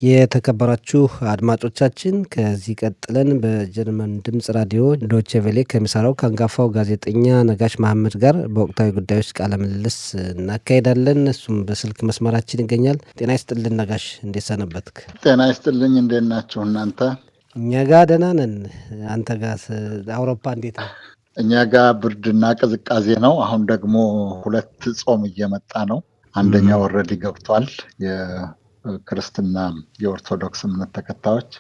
የተከበራችሁ አድማጮቻችን ከዚህ ቀጥለን በጀርመን ድምጽ ራዲዮ ዶቼ ቬሌ ከሚሰራው ከአንጋፋው ጋዜጠኛ ነጋሽ መሐመድ ጋር በወቅታዊ ጉዳዮች ቃለ ምልልስ እናካሄዳለን። እሱም በስልክ መስመራችን ይገኛል። ጤና ይስጥልን ነጋሽ፣ እንዴት ሰነበትክ? ጤና ይስጥልኝ። እንዴት ናችሁ እናንተ? እኛ ጋር ደህና ነን። አንተ ጋር አውሮፓ እንዴት ነው? እኛ ጋር ብርድና ቅዝቃዜ ነው። አሁን ደግሞ ሁለት ጾም እየመጣ ነው። አንደኛው ኦልሬዲ ገብቷል፣ የክርስትና የኦርቶዶክስ እምነት ተከታዮች።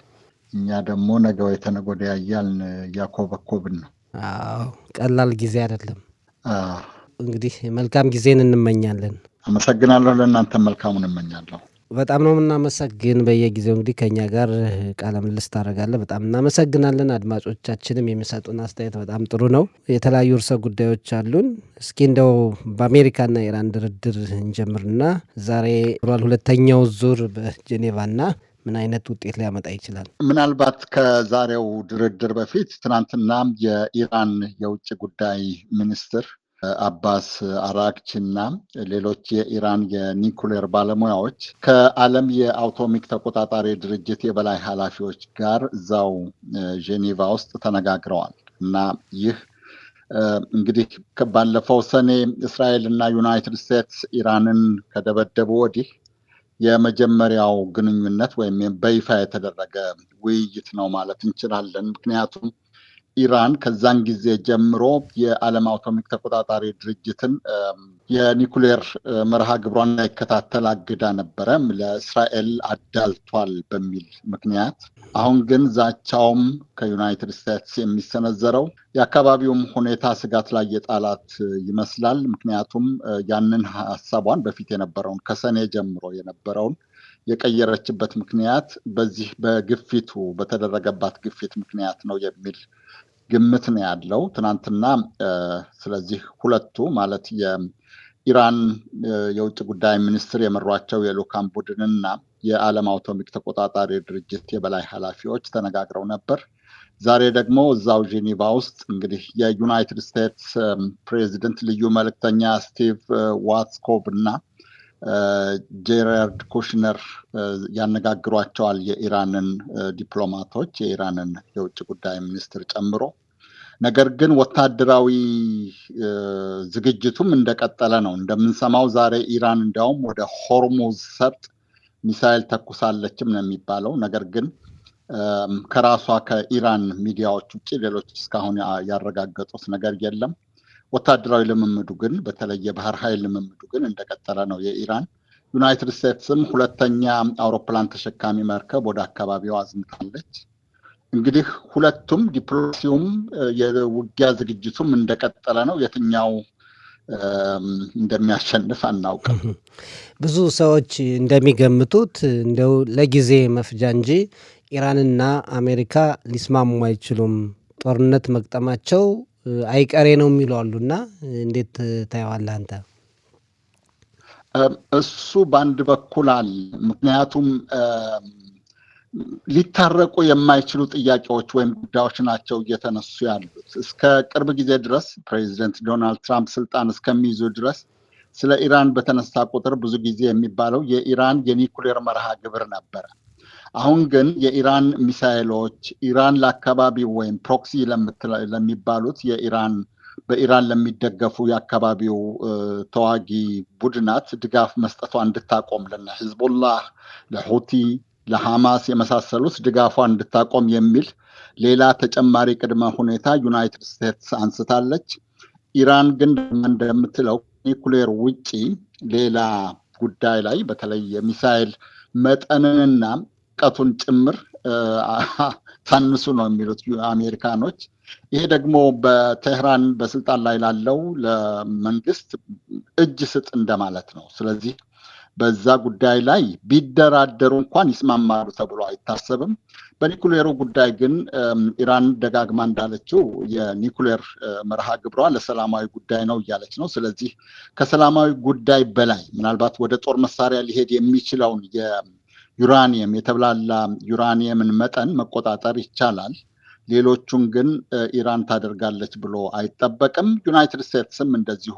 እኛ ደግሞ ነገ ወይ ተነገ ወዲያ እያልን እያኮበኮብን ነው። አዎ፣ ቀላል ጊዜ አይደለም። እንግዲህ መልካም ጊዜን እንመኛለን። አመሰግናለሁ። ለእናንተ መልካሙን እመኛለሁ። በጣም ነው የምናመሰግን። በየጊዜው እንግዲህ ከኛ ጋር ቃለ ምልልስ ታደርጋለህ። በጣም እናመሰግናለን። አድማጮቻችንም የሚሰጡን አስተያየት በጣም ጥሩ ነው። የተለያዩ ርዕሰ ጉዳዮች አሉን። እስኪ እንደው በአሜሪካና ኢራን ድርድር እንጀምርና ዛሬ ሁለተኛው ዙር በጄኔቫና ምን አይነት ውጤት ሊያመጣ ይችላል? ምናልባት ከዛሬው ድርድር በፊት ትናንትና የኢራን የውጭ ጉዳይ ሚኒስትር አባስ አራግቺ እና ሌሎች የኢራን የኒኩሌር ባለሙያዎች ከዓለም የአቶሚክ ተቆጣጣሪ ድርጅት የበላይ ኃላፊዎች ጋር እዛው ጄኔቫ ውስጥ ተነጋግረዋል እና ይህ እንግዲህ ባለፈው ሰኔ እስራኤል እና ዩናይትድ ስቴትስ ኢራንን ከደበደቡ ወዲህ የመጀመሪያው ግንኙነት ወይም በይፋ የተደረገ ውይይት ነው ማለት እንችላለን። ምክንያቱም ኢራን ከዛን ጊዜ ጀምሮ የዓለም አቶሚክ ተቆጣጣሪ ድርጅትን የኒኩሌር መርሃ ግብሯን እንዳይከታተል አግዳ ነበረ፣ ለእስራኤል አዳልቷል በሚል ምክንያት። አሁን ግን ዛቻውም ከዩናይትድ ስቴትስ የሚሰነዘረው የአካባቢውም ሁኔታ ስጋት ላይ የጣላት ይመስላል። ምክንያቱም ያንን ሀሳቧን በፊት የነበረውን ከሰኔ ጀምሮ የነበረውን የቀየረችበት ምክንያት በዚህ በግፊቱ በተደረገባት ግፊት ምክንያት ነው የሚል ግምት ነው ያለው ትናንትና። ስለዚህ ሁለቱ ማለት የኢራን የውጭ ጉዳይ ሚኒስትር የመሯቸው የልዑካን ቡድንና የዓለም አቶሚክ ተቆጣጣሪ ድርጅት የበላይ ኃላፊዎች ተነጋግረው ነበር። ዛሬ ደግሞ እዛው ጄኔቫ ውስጥ እንግዲህ የዩናይትድ ስቴትስ ፕሬዚደንት ልዩ መልእክተኛ ስቲቭ ዋትስኮቭ እና ጄራርድ ኩሽነር ያነጋግሯቸዋል የኢራንን ዲፕሎማቶች፣ የኢራንን የውጭ ጉዳይ ሚኒስትር ጨምሮ። ነገር ግን ወታደራዊ ዝግጅቱም እንደቀጠለ ነው። እንደምንሰማው ዛሬ ኢራን እንዲያውም ወደ ሆርሙዝ ሰርጥ ሚሳይል ተኩሳለችም ነው የሚባለው። ነገር ግን ከራሷ ከኢራን ሚዲያዎች ውጭ ሌሎች እስካሁን ያረጋገጡት ነገር የለም። ወታደራዊ ልምምዱ ግን በተለይ የባህር ኃይል ልምምዱ ግን እንደቀጠለ ነው የኢራን። ዩናይትድ ስቴትስም ሁለተኛ አውሮፕላን ተሸካሚ መርከብ ወደ አካባቢው አዝምታለች። እንግዲህ ሁለቱም ዲፕሎማሲውም የውጊያ ዝግጅቱም እንደቀጠለ ነው። የትኛው እንደሚያሸንፍ አናውቅም። ብዙ ሰዎች እንደሚገምቱት እንደው ለጊዜ መፍጃ እንጂ ኢራንና አሜሪካ ሊስማሙ አይችሉም፣ ጦርነት መግጠማቸው አይቀሬ ነው የሚሉ አሉና እንዴት ታየዋለህ አንተ? እሱ በአንድ በኩል አለ። ምክንያቱም ሊታረቁ የማይችሉ ጥያቄዎች ወይም ጉዳዮች ናቸው እየተነሱ ያሉት። እስከ ቅርብ ጊዜ ድረስ ፕሬዚደንት ዶናልድ ትራምፕ ስልጣን እስከሚይዙ ድረስ ስለ ኢራን በተነሳ ቁጥር ብዙ ጊዜ የሚባለው የኢራን የኒኩሌር መርሃ ግብር ነበረ። አሁን ግን የኢራን ሚሳይሎች ኢራን ለአካባቢው ወይም ፕሮክሲ ለሚባሉት በኢራን ለሚደገፉ የአካባቢው ተዋጊ ቡድናት ድጋፍ መስጠቷ እንድታቆም፣ ለነ ሂዝቦላህ፣ ለሁቲ፣ ለሐማስ የመሳሰሉት ድጋፏ እንድታቆም የሚል ሌላ ተጨማሪ ቅድመ ሁኔታ ዩናይትድ ስቴትስ አንስታለች። ኢራን ግን እንደምትለው ኒኩሌር ውጪ ሌላ ጉዳይ ላይ በተለይ የሚሳይል መጠንንና ቀቱን ጭምር ሳንሱ ነው የሚሉት አሜሪካኖች። ይሄ ደግሞ በቴህራን በስልጣን ላይ ላለው ለመንግስት እጅ ስጥ እንደማለት ነው። ስለዚህ በዛ ጉዳይ ላይ ቢደራደሩ እንኳን ይስማማሉ ተብሎ አይታሰብም። በኒኩሌሩ ጉዳይ ግን ኢራን ደጋግማ እንዳለችው የኒኩሌር መርሃ ግብሯ ለሰላማዊ ጉዳይ ነው እያለች ነው። ስለዚህ ከሰላማዊ ጉዳይ በላይ ምናልባት ወደ ጦር መሳሪያ ሊሄድ የሚችለውን ዩራኒየም የተብላላ ዩራኒየምን መጠን መቆጣጠር ይቻላል። ሌሎቹን ግን ኢራን ታደርጋለች ብሎ አይጠበቅም። ዩናይትድ ስቴትስም እንደዚሁ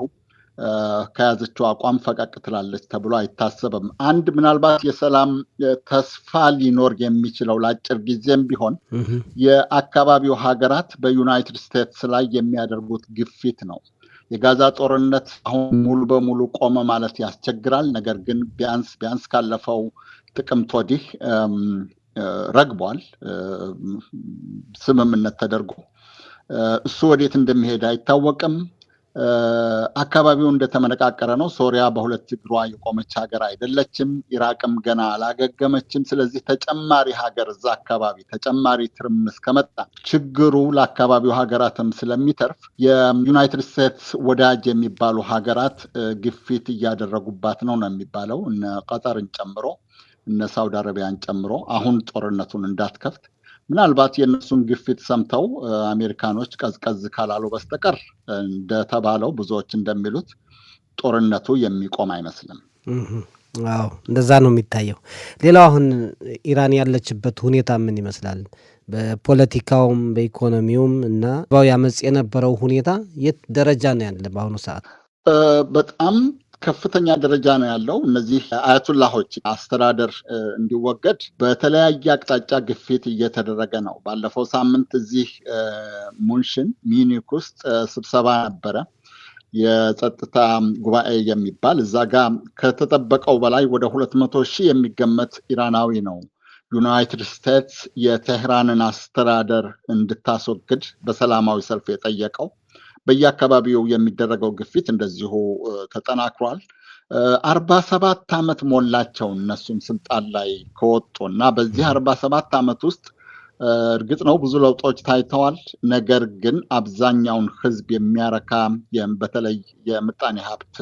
ከያዘችው አቋም ፈቀቅ ትላለች ተብሎ አይታሰብም። አንድ ምናልባት የሰላም ተስፋ ሊኖር የሚችለው ለአጭር ጊዜም ቢሆን የአካባቢው ሀገራት በዩናይትድ ስቴትስ ላይ የሚያደርጉት ግፊት ነው። የጋዛ ጦርነት አሁን ሙሉ በሙሉ ቆመ ማለት ያስቸግራል። ነገር ግን ቢያንስ ካለፈው ጥቅምት ወዲህ ረግቧል። ስምምነት ተደርጎ እሱ ወዴት እንደሚሄድ አይታወቅም። አካባቢው እንደተመነቃቀረ ነው። ሶሪያ በሁለት እግሯ የቆመች ሀገር አይደለችም። ኢራቅም ገና አላገገመችም። ስለዚህ ተጨማሪ ሀገር እዛ አካባቢ ተጨማሪ ትርምስ ከመጣ ችግሩ ለአካባቢው ሀገራትም ስለሚተርፍ የዩናይትድ ስቴትስ ወዳጅ የሚባሉ ሀገራት ግፊት እያደረጉባት ነው የሚባለው እነ ቀጠርን ጨምሮ እነ ሳውዲ አረቢያን ጨምሮ አሁን ጦርነቱን እንዳትከፍት። ምናልባት የእነሱን ግፊት ሰምተው አሜሪካኖች ቀዝቀዝ ካላሉ በስተቀር እንደተባለው ብዙዎች እንደሚሉት ጦርነቱ የሚቆም አይመስልም። አዎ እንደዛ ነው የሚታየው። ሌላው አሁን ኢራን ያለችበት ሁኔታ ምን ይመስላል? በፖለቲካውም በኢኮኖሚውም እና ያመጽ የነበረው ሁኔታ የት ደረጃ ነው ያለ በአሁኑ ሰዓት? በጣም ከፍተኛ ደረጃ ነው ያለው። እነዚህ አያቱላሆች አስተዳደር እንዲወገድ በተለያየ አቅጣጫ ግፊት እየተደረገ ነው። ባለፈው ሳምንት እዚህ ሙንሽን ሚኒክ ውስጥ ስብሰባ ነበረ፣ የጸጥታ ጉባኤ የሚባል እዛ ጋር ከተጠበቀው በላይ ወደ 200,000 የሚገመት ኢራናዊ ነው ዩናይትድ ስቴትስ የቴህራንን አስተዳደር እንድታስወግድ በሰላማዊ ሰልፍ የጠየቀው። በየአካባቢው የሚደረገው ግፊት እንደዚሁ ተጠናክሯል። 47 ዓመት ሞላቸው እነሱም ስልጣን ላይ ከወጡ እና በዚህ 47 ዓመት ውስጥ እርግጥ ነው ብዙ ለውጦች ታይተዋል። ነገር ግን አብዛኛውን ሕዝብ የሚያረካ በተለይ የምጣኔ ሀብት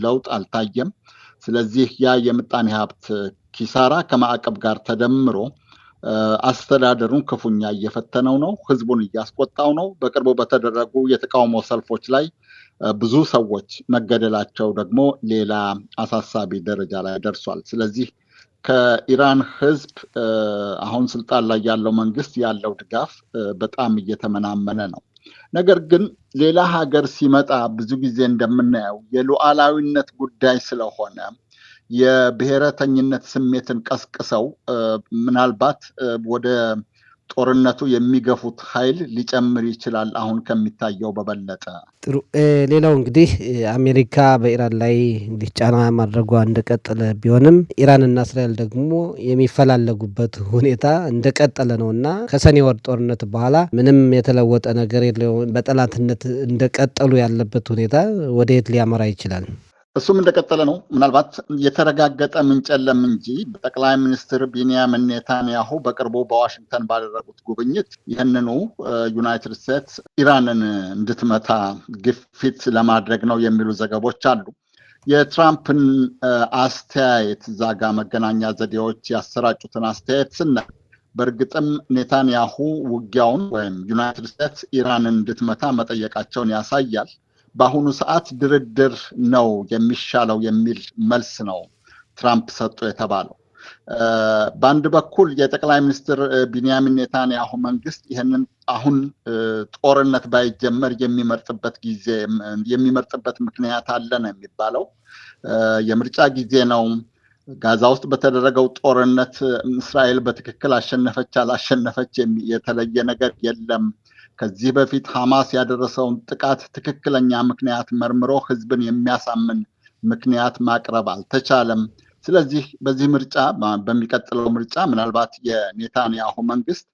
ለውጥ አልታየም። ስለዚህ ያ የምጣኔ ሀብት ኪሳራ ከማዕቀብ ጋር ተደምሮ አስተዳደሩን ክፉኛ እየፈተነው ነው። ህዝቡን እያስቆጣው ነው። በቅርቡ በተደረጉ የተቃውሞ ሰልፎች ላይ ብዙ ሰዎች መገደላቸው ደግሞ ሌላ አሳሳቢ ደረጃ ላይ ደርሷል። ስለዚህ ከኢራን ህዝብ አሁን ስልጣን ላይ ያለው መንግስት ያለው ድጋፍ በጣም እየተመናመነ ነው። ነገር ግን ሌላ ሀገር ሲመጣ ብዙ ጊዜ እንደምናየው የሉዓላዊነት ጉዳይ ስለሆነ የብሔረተኝነት ስሜትን ቀስቅሰው ምናልባት ወደ ጦርነቱ የሚገፉት ኃይል ሊጨምር ይችላል አሁን ከሚታየው በበለጠ። ጥሩ። ሌላው እንግዲህ አሜሪካ በኢራን ላይ እንግዲህ ጫና ማድረጓ እንደቀጠለ ቢሆንም ኢራንና እስራኤል ደግሞ የሚፈላለጉበት ሁኔታ እንደቀጠለ ነው እና ከሰኔ ወር ጦርነት በኋላ ምንም የተለወጠ ነገር የለውም። በጠላትነት እንደቀጠሉ ያለበት ሁኔታ ወደ የት ሊያመራ ይችላል? እሱም እንደቀጠለ ነው። ምናልባት የተረጋገጠ ምንጭ የለም እንጂ ጠቅላይ ሚኒስትር ቢንያሚን ኔታንያሁ በቅርቡ በዋሽንግተን ባደረጉት ጉብኝት ይህንኑ ዩናይትድ ስቴትስ ኢራንን እንድትመታ ግፊት ለማድረግ ነው የሚሉ ዘገቦች አሉ። የትራምፕን አስተያየት ዛጋ መገናኛ ዘዴዎች ያሰራጩትን አስተያየት ስናይ በእርግጥም ኔታንያሁ ውጊያውን ወይም ዩናይትድ ስቴትስ ኢራንን እንድትመታ መጠየቃቸውን ያሳያል። በአሁኑ ሰዓት ድርድር ነው የሚሻለው የሚል መልስ ነው ትራምፕ ሰጡ የተባለው። በአንድ በኩል የጠቅላይ ሚኒስትር ቢንያሚን ኔታንያሁ መንግስት ይህንን አሁን ጦርነት ባይጀመር የሚመርጥበት ምክንያት አለ ነው የሚባለው። የምርጫ ጊዜ ነው። ጋዛ ውስጥ በተደረገው ጦርነት እስራኤል በትክክል አሸነፈች አላሸነፈች የተለየ ነገር የለም። ከዚህ በፊት ሐማስ ያደረሰውን ጥቃት ትክክለኛ ምክንያት መርምሮ ህዝብን የሚያሳምን ምክንያት ማቅረብ አልተቻለም። ስለዚህ በሚቀጥለው ምርጫ ምናልባት የኔታንያሁ መንግስት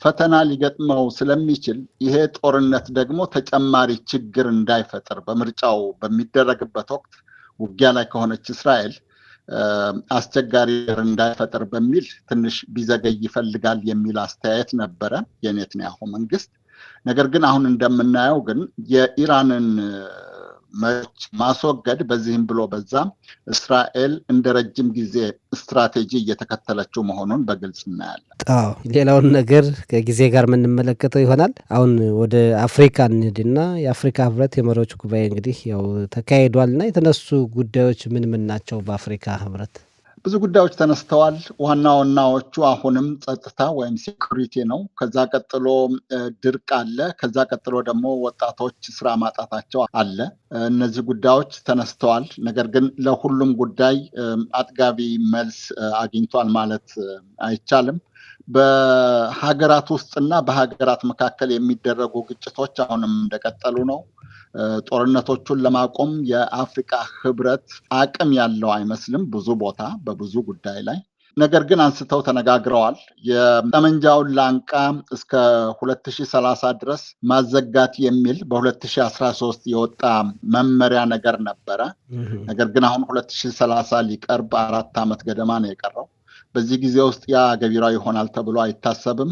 ፈተና ሊገጥመው ስለሚችል ይሄ ጦርነት ደግሞ ተጨማሪ ችግር እንዳይፈጥር በምርጫው በሚደረግበት ወቅት ውጊያ ላይ ከሆነች እስራኤል አስቸጋሪ እንዳይፈጥር በሚል ትንሽ ቢዘገይ ይፈልጋል የሚል አስተያየት ነበረ የኔታንያሁ መንግስት። ነገር ግን አሁን እንደምናየው ግን የኢራንን መሪዎች ማስወገድ በዚህም ብሎ በዛም እስራኤል እንደ ረጅም ጊዜ ስትራቴጂ እየተከተለችው መሆኑን በግልጽ እናያለን። ሌላውን ነገር ከጊዜ ጋር የምንመለከተው ይሆናል። አሁን ወደ አፍሪካ እንሂድና የአፍሪካ ህብረት የመሪዎች ጉባኤ እንግዲህ ያው ተካሂዷል እና የተነሱ ጉዳዮች ምን ናቸው? በአፍሪካ ህብረት ብዙ ጉዳዮች ተነስተዋል። ዋና ዋናዎቹ አሁንም ጸጥታ ወይም ሴኩሪቲ ነው። ከዛ ቀጥሎ ድርቅ አለ። ከዛ ቀጥሎ ደግሞ ወጣቶች ስራ ማጣታቸው አለ። እነዚህ ጉዳዮች ተነስተዋል። ነገር ግን ለሁሉም ጉዳይ አጥጋቢ መልስ አግኝቷል ማለት አይቻልም። በሀገራት ውስጥና በሀገራት መካከል የሚደረጉ ግጭቶች አሁንም እንደቀጠሉ ነው። ጦርነቶቹን ለማቆም የአፍሪካ ህብረት አቅም ያለው አይመስልም ብዙ ቦታ በብዙ ጉዳይ ላይ። ነገር ግን አንስተው ተነጋግረዋል። የጠመንጃውን ላንቃ እስከ 2030 ድረስ ማዘጋት የሚል በ2013 የወጣ መመሪያ ነገር ነበረ። ነገር ግን አሁን 2030 ሊቀርብ 4 ዓመት ገደማ ነው የቀረው። በዚህ ጊዜ ውስጥ ያ ገቢራዊ ይሆናል ተብሎ አይታሰብም።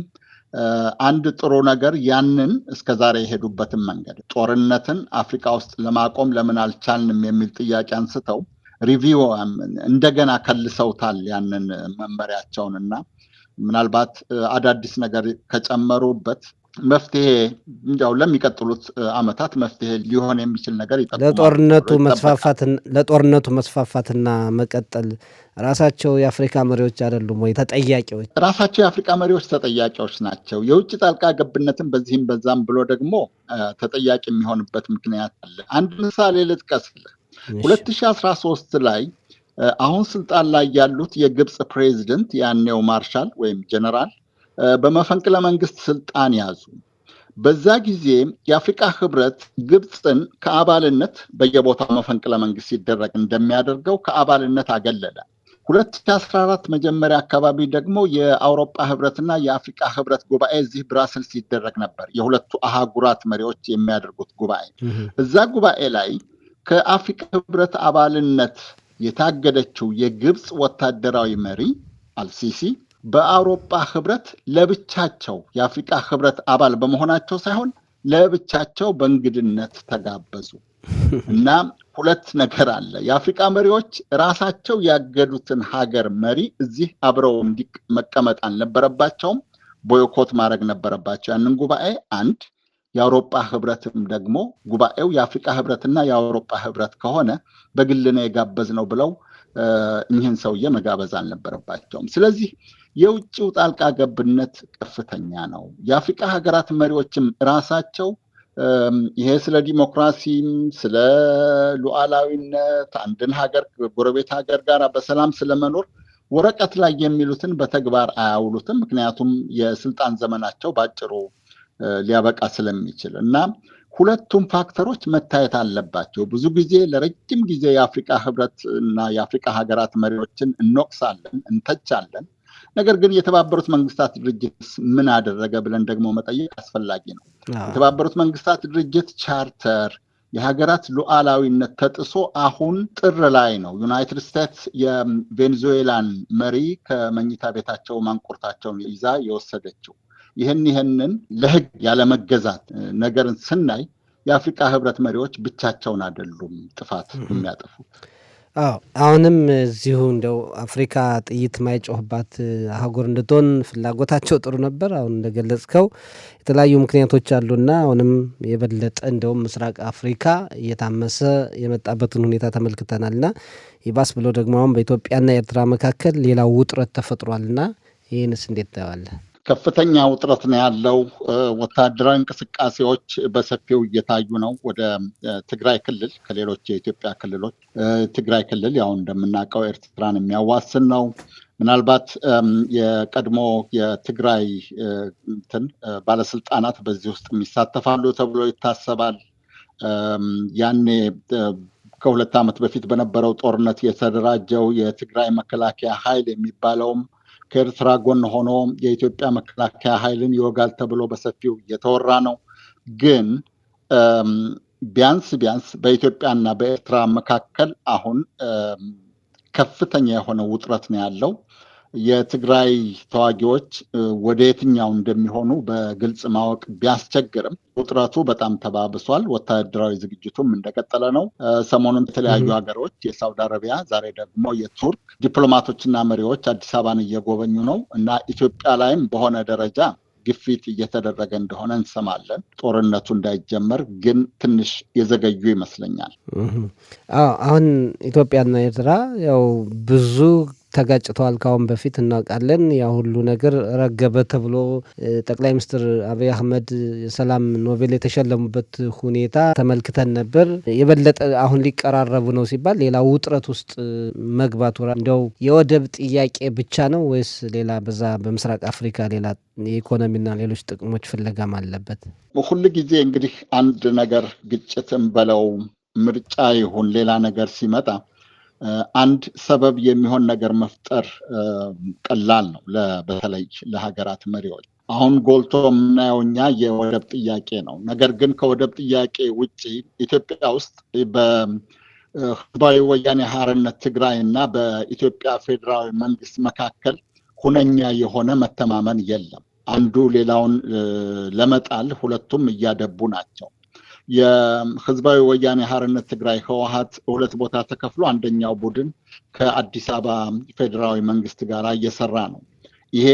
አንድ ጥሩ ነገር ያንን እስከዛሬ የሄዱበትን መንገድ ጦርነትን አፍሪካ ውስጥ ለማቆም ለምን አልቻልንም የሚል ጥያቄ አንስተው ሪቪው እንደገና ከልሰውታል ያንን መመሪያቸውን እና ምናልባት አዳዲስ ነገር ከጨመሩበት መፍትሄ እንዲያው ለሚቀጥሉት ዓመታት መፍትሄ ሊሆን የሚችል ነገር ይጠቁማል። ለጦርነቱ መስፋፋትና መቀጠል ራሳቸው የአፍሪካ መሪዎች አይደሉም ወይ ተጠያቂዎች? ራሳቸው የአፍሪካ መሪዎች ተጠያቂዎች ናቸው። የውጭ ጣልቃ ገብነትን በዚህም በዛም ብሎ ደግሞ ተጠያቂ የሚሆንበት ምክንያት አለ። አንድ ምሳሌ ልጥቀስልህ። 2013 ላይ አሁን ስልጣን ላይ ያሉት የግብፅ ፕሬዚደንት ያኔው ማርሻል ወይም ጀነራል በመፈንቅለ መንግስት ስልጣን ያዙ። በዛ ጊዜ የአፍሪካ ህብረት ግብፅን ከአባልነት በየቦታው መፈንቅለ መንግስት ሲደረግ እንደሚያደርገው ከአባልነት አገለለ። 2014 መጀመሪያ አካባቢ ደግሞ የአውሮፓ ህብረትና የአፍሪካ ህብረት ጉባኤ እዚህ ብራስልስ ሲደረግ ነበር። የሁለቱ አህጉራት መሪዎች የሚያደርጉት ጉባኤ። እዛ ጉባኤ ላይ ከአፍሪካ ህብረት አባልነት የታገደችው የግብፅ ወታደራዊ መሪ አልሲሲ በአውሮፓ ህብረት ለብቻቸው የአፍሪካ ህብረት አባል በመሆናቸው ሳይሆን ለብቻቸው በእንግድነት ተጋበዙ። እና ሁለት ነገር አለ። የአፍሪካ መሪዎች ራሳቸው ያገዱትን ሀገር መሪ እዚህ አብረው መቀመጥ አልነበረባቸውም፣ ቦይኮት ማድረግ ነበረባቸው ያንን ጉባኤ። አንድ የአውሮፓ ህብረትም ደግሞ ጉባኤው የአፍሪካ ህብረትና የአውሮፓ ህብረት ከሆነ በግል ነው የጋበዝነው ብለው እኚህን ሰውዬ መጋበዝ አልነበረባቸውም። ስለዚህ የውጭው ጣልቃ ገብነት ከፍተኛ ነው። የአፍሪካ ሀገራት መሪዎችም ራሳቸው ይሄ ስለ ዲሞክራሲም ስለ ሉዓላዊነት አንድን ሀገር ጎረቤት ሀገር ጋር በሰላም ስለመኖር ወረቀት ላይ የሚሉትን በተግባር አያውሉትም። ምክንያቱም የስልጣን ዘመናቸው ባጭሩ ሊያበቃ ስለሚችል እና ሁለቱም ፋክተሮች መታየት አለባቸው። ብዙ ጊዜ ለረጅም ጊዜ የአፍሪካ ህብረት እና የአፍሪካ ሀገራት መሪዎችን እንወቅሳለን፣ እንተቻለን። ነገር ግን የተባበሩት መንግስታት ድርጅት ምን አደረገ ብለን ደግሞ መጠየቅ አስፈላጊ ነው። የተባበሩት መንግስታት ድርጅት ቻርተር የሀገራት ሉዓላዊነት ተጥሶ አሁን ጥር ላይ ነው ዩናይትድ ስቴትስ የቬኔዙዌላን መሪ ከመኝታ ቤታቸው ማንቁርታቸውን ይዛ የወሰደችው። ይህንን ለህግ ያለመገዛት ነገርን ስናይ የአፍሪካ ህብረት መሪዎች ብቻቸውን አይደሉም ጥፋት የሚያጠፉት። አሁንም እዚሁ እንደው አፍሪካ ጥይት ማይጮህባት አህጉር እንድትሆን ፍላጎታቸው ጥሩ ነበር። አሁን እንደገለጽከው የተለያዩ ምክንያቶች አሉና አሁንም የበለጠ እንደውም ምስራቅ አፍሪካ እየታመሰ የመጣበትን ሁኔታ ተመልክተናልና ይባስ ብሎ ደግሞ አሁን በኢትዮጵያና ኤርትራ መካከል ሌላው ውጥረት ተፈጥሯልና ይህንስ እንዴት ታየዋለህ? ከፍተኛ ውጥረት ነው ያለው። ወታደራዊ እንቅስቃሴዎች በሰፊው እየታዩ ነው። ወደ ትግራይ ክልል ከሌሎች የኢትዮጵያ ክልሎች ትግራይ ክልል ያው እንደምናውቀው ኤርትራን የሚያዋስን ነው። ምናልባት የቀድሞ የትግራይ ባለስልጣናት በዚህ ውስጥ የሚሳተፋሉ ተብሎ ይታሰባል። ያኔ ከ2 ዓመት በፊት በነበረው ጦርነት የተደራጀው የትግራይ መከላከያ ኃይል የሚባለውም ከኤርትራ ጎን ሆኖ የኢትዮጵያ መከላከያ ኃይልን ይወጋል ተብሎ በሰፊው እየተወራ ነው። ግን ቢያንስ በኢትዮጵያና በኤርትራ መካከል አሁን ከፍተኛ የሆነ ውጥረት ነው ያለው። የትግራይ ተዋጊዎች ወደ የትኛው እንደሚሆኑ በግልጽ ማወቅ ቢያስቸግርም ውጥረቱ በጣም ተባብሷል። ወታደራዊ ዝግጅቱም እንደቀጠለ ነው። ሰሞኑን የተለያዩ ሀገሮች የሳውዲ አረቢያ፣ ዛሬ ደግሞ የቱርክ ዲፕሎማቶችና መሪዎች አዲስ አበባን እየጎበኙ ነው እና ኢትዮጵያ ላይም በሆነ ደረጃ ግፊት እየተደረገ እንደሆነ እንሰማለን። ጦርነቱ እንዳይጀመር ግን ትንሽ የዘገዩ ይመስለኛል። አሁን ኢትዮጵያና ኤርትራ ያው ብዙ ተጋጭተዋል ከአሁን በፊት እናውቃለን። ያ ሁሉ ነገር ረገበ ተብሎ ጠቅላይ ሚኒስትር አብይ አህመድ የሰላም ኖቤል የተሸለሙበት ሁኔታ ተመልክተን ነበር። የበለጠ አሁን ሊቀራረቡ ነው ሲባል ሌላ ውጥረት ውስጥ መግባቱ እንዲያው የወደብ ጥያቄ ብቻ ነው ወይስ ሌላ በዛ በምስራቅ አፍሪካ ሌላ የኢኮኖሚና ሌሎች ጥቅሞች ፍለጋም አለበት? ሁል ጊዜ እንግዲህ አንድ ነገር ግጭትም በለው ምርጫ ይሁን ሌላ ነገር ሲመጣ አንድ ሰበብ የሚሆን ነገር መፍጠር ቀላል ነው፣ በተለይ ለሀገራት መሪዎች። አሁን ጎልቶ የምናየው እኛ የወደብ ጥያቄ ነው። ነገር ግን ከወደብ ጥያቄ ውጭ ኢትዮጵያ ውስጥ በህዝባዊ ወያኔ ሓርነት ትግራይ እና በኢትዮጵያ ፌዴራዊ መንግስት መካከል ሁነኛ የሆነ መተማመን የለም። አንዱ ሌላውን ለመጣል ሁለቱም እያደቡ ናቸው። የህዝባዊ ወያኔ ሓርነት ትግራይ ህወሓት ሁለት ቦታ ተከፍሎ አንደኛው ቡድን ከአዲስ አበባ ፌዴራዊ መንግስት ጋር እየሰራ ነው። ይሄ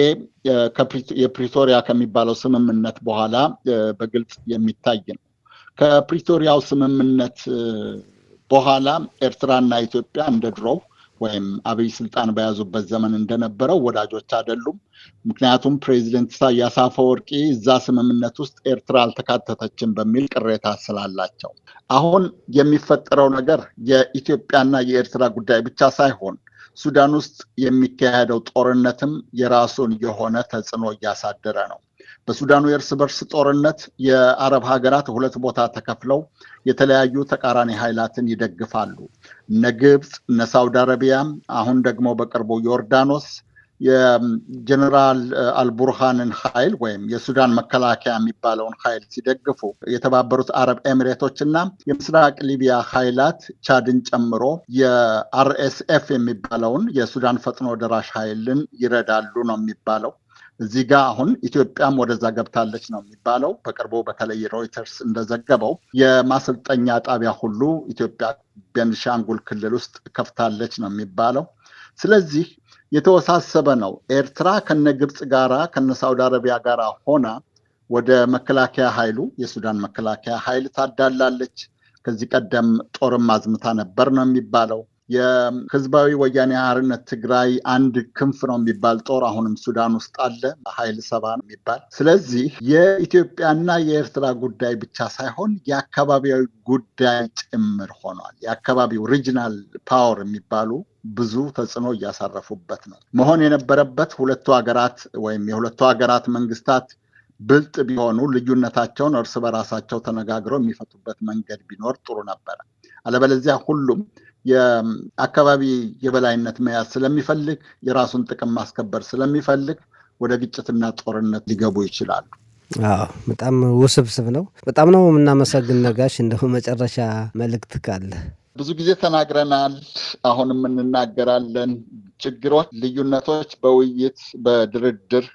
የፕሪቶሪያ ከሚባለው ስምምነት በኋላ በግልጽ የሚታይ ነው። ከፕሪቶሪያው ስምምነት በኋላ ኤርትራና ኢትዮጵያ እንደ ድሮው ወይም አብይ ስልጣን በያዙበት ዘመን እንደነበረው ወዳጆች አይደሉም። ምክንያቱም ፕሬዚደንት ኢሳያስ አፈወርቂ እዛ ስምምነት ውስጥ ኤርትራ አልተካተተችም በሚል ቅሬታ ስላላቸው አሁን የሚፈጠረው ነገር የኢትዮጵያና የኤርትራ ጉዳይ ብቻ ሳይሆን ሱዳን ውስጥ የሚካሄደው ጦርነትም የራሱን የሆነ ተጽዕኖ እያሳደረ ነው። በሱዳኑ የእርስ በርስ ጦርነት የአረብ ሀገራት ሁለት ቦታ ተከፍለው የተለያዩ ተቃራኒ ኃይላትን ይደግፋሉ። እነ ግብፅ፣ እነ ሳውዲ አረቢያ፣ አሁን ደግሞ በቅርቡ ዮርዳኖስ የጀነራል አልቡርሃንን ኃይል ወይም የሱዳን መከላከያ የሚባለውን ኃይል ሲደግፉ፣ የተባበሩት አረብ ኤሚሬቶች እና የምስራቅ ሊቢያ ኃይላት ቻድን ጨምሮ የአርኤስኤፍ የሚባለውን የሱዳን ፈጥኖ ደራሽ ኃይልን ይረዳሉ ነው የሚባለው። እዚህ ጋር አሁን ኢትዮጵያም ወደዛ ገብታለች ነው የሚባለው። በቅርቡ በተለይ ሮይተርስ እንደዘገበው የማሰልጠኛ ጣቢያ ሁሉ ኢትዮጵያ ቤንሻንጉል ክልል ውስጥ ከፍታለች ነው የሚባለው። ስለዚህ የተወሳሰበ ነው። ኤርትራ ከነ ግብፅ ጋራ ከነ ሳውዲ አረቢያ ጋራ ሆና ወደ መከላከያ ኃይሉ የሱዳን መከላከያ ኃይል ታዳላለች። ከዚህ ቀደም ጦርም አዝምታ ነበር ነው የሚባለው። የህዝባዊ ወያኔ ሓርነት ትግራይ አንድ ክንፍ ነው የሚባል ጦር አሁንም ሱዳን ውስጥ አለ፣ ኃይል ሰባ ነው የሚባል። ስለዚህ የኢትዮጵያና የኤርትራ ጉዳይ ብቻ ሳይሆን የአካባቢያዊ ጉዳይ ጭምር ሆኗል። የአካባቢው ሪጅናል ፓወር የሚባሉ ብዙ ተጽዕኖ እያሳረፉበት ነው። መሆን የነበረበት ሁለቱ ሀገራት ወይም የሁለቱ ሀገራት መንግስታት ብልጥ ቢሆኑ ልዩነታቸውን እርስ በራሳቸው ተነጋግረው የሚፈቱበት መንገድ ቢኖር ጥሩ ነበረ። አለበለዚያ ሁሉም የአካባቢ የበላይነት መያዝ ስለሚፈልግ፣ የራሱን ጥቅም ማስከበር ስለሚፈልግ ወደ ግጭትና ጦርነት ሊገቡ ይችላሉ። በጣም ውስብስብ ነው። በጣም ነው የምናመሰግን ነጋሽ። እንደው መጨረሻ መልእክት ካለ? ብዙ ጊዜ ተናግረናል፣ አሁንም እንናገራለን። ችግሮች፣ ልዩነቶች በውይይት በድርድር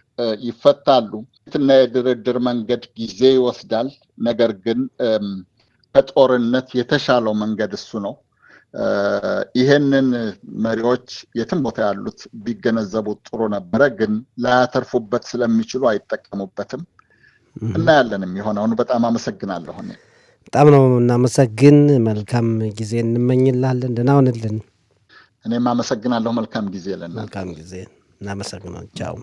ይፈታሉ እና የድርድር መንገድ ጊዜ ይወስዳል። ነገር ግን ከጦርነት የተሻለው መንገድ እሱ ነው። ይሄንን መሪዎች የትም ቦታ ያሉት ቢገነዘቡት ጥሩ ነበረ፣ ግን ላያተርፉበት ስለሚችሉ አይጠቀሙበትም። እናያለንም የሆነውን። በጣም አመሰግናለሁ። በጣም ነው እናመሰግን። መልካም ጊዜ እንመኝልሃለን። ደህና ሁንልን። እኔም አመሰግናለሁ። መልካም ጊዜ መልካም ጊዜ። እናመሰግናለን። ቻው።